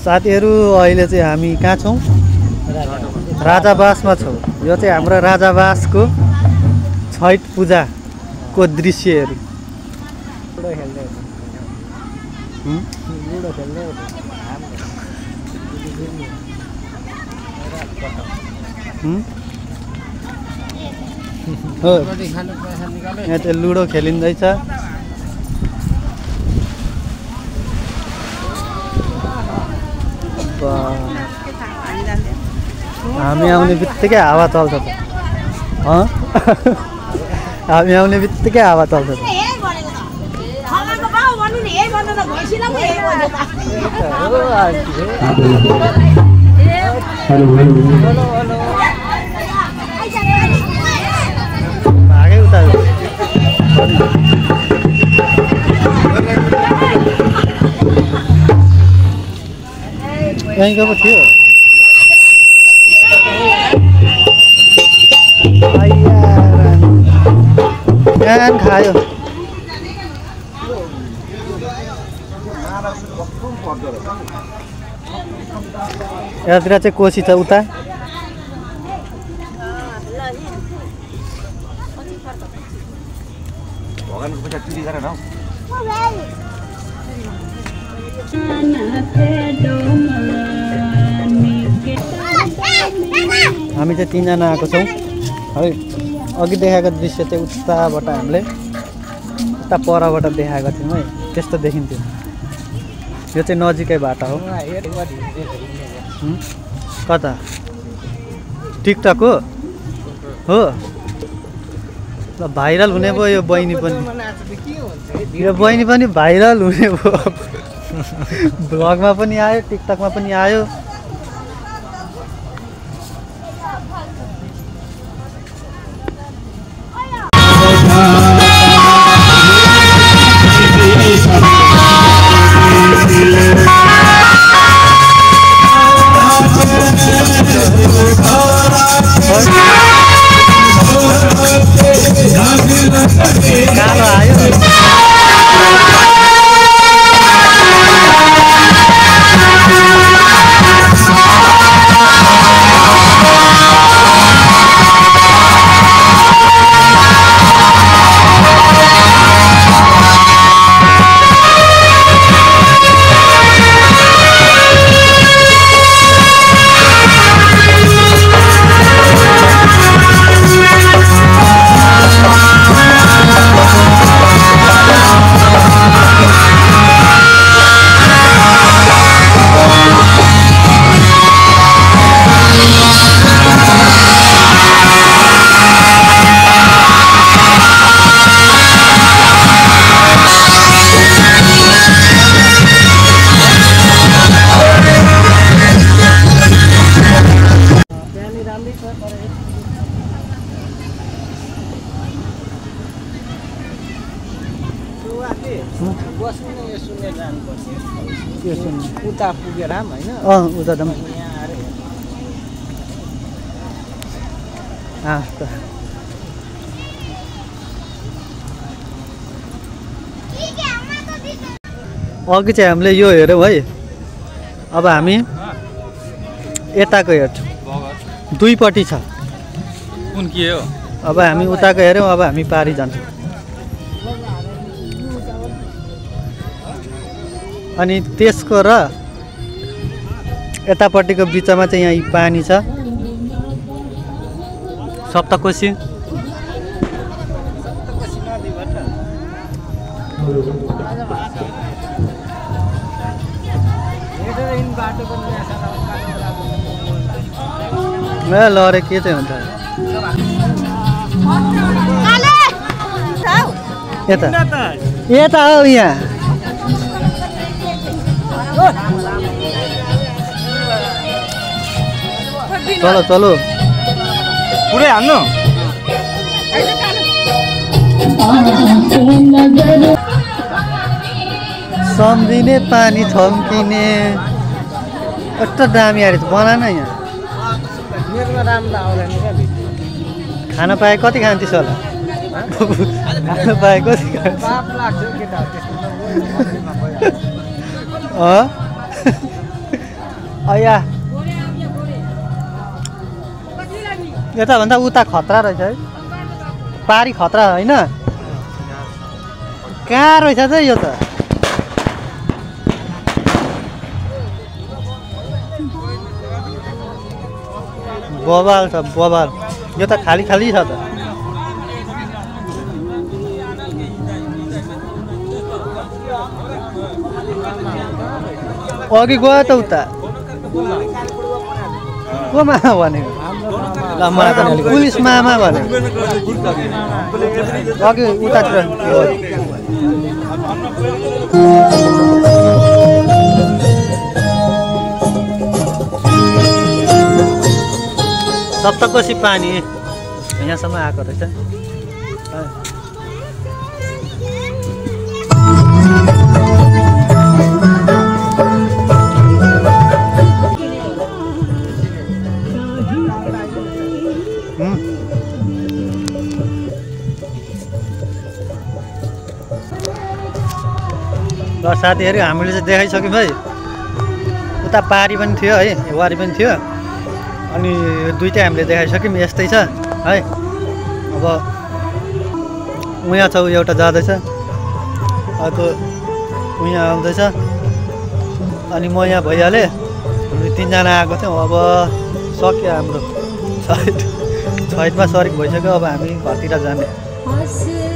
साथीहरू अहिले चाहिँ हामी कहाँ छौँ? राजावासमा छौँ। यो चाहिँ हाम्रो राजावासको छठ पूजाको दृश्यहरू। यहाँ चाहिँ लुडो खेलिँदैछ। हामी आउने बित्तिकै हावा चल्छ त। हामी आउने बित्तिकै हावा चल्छ त। भागै उता यहीँको पो थियो। बिहान खायो। यतातिर चाहिँ कोसी छ उता। हामी चाहिँ 3 जना आएको छौँ है। अघि देखाएको दृश्य चाहिँ उताबाट हामीले उता परबाट देखाएको थियौँ है। त्यस्तो देखिन्थ्यो। यो चाहिँ नजिकै बाटो हो। कता? टिकटक हो? ल भाइरल हुने भयो यो बहिनी पनि। यो बहिनी पनि भाइरल हुने भयो। भ्लगमा पनि आयो, टिकटकमा पनि आयो। कालो आयो। उता पुगेर हैन? उता दम। अघि चाहिँ हामीले यो हेऱ्यौँ है। अब हामी यताको हेर्छौँ। दुईपट्टि छ। कुन के हो? अब हामी उताको हेऱ्यौँ। अब हामी पारी जान्छौँ। अनि त्यसको र यतापट्टिको बिचमा चाहिँ यहाँ पानी छ। सप्तकोशी। ल अरे के चाहिँ हुन्छ? यता हो यहाँ। चलो चलो पुरै हान्नु। सम्झिने पानी थम्किने कस्तो दामी आएर बना न यहाँ। खाना पाए कति खान्थिस् होला खाना पाए कति पाप लाग्छ केटाहरु त्यस्तो अया यताभन्दा उता खतरा रहेछ है पारी खतरा होइन कहाँ रहेछ चाहिँ यो त बबाल छ बबाल यो त खाली खाली छ त अघि गयो त उता को मामा भनेको ल मलाई त पुलिस मामा भनेको अघि उतातिर सप्तकोशी पानी यहाँसम्म आएको रहेछ ल साथीहरू हामीले चाहिँ देखाइसक्यौँ है उता पारी पनि थियो है वारी पनि थियो अनि दुईटै हामीले देखाइसक्यौँ यस्तै छ है अब उहाँ छ एउटा जाँदैछ अर्को उहाँ आउँदैछ अनि म यहाँ भइहालेँ हामी तिनजना आएको थियौँ अब सक्यो हाम्रो छैटमा सरिक भइसक्यो अब हामी घरतिर जाने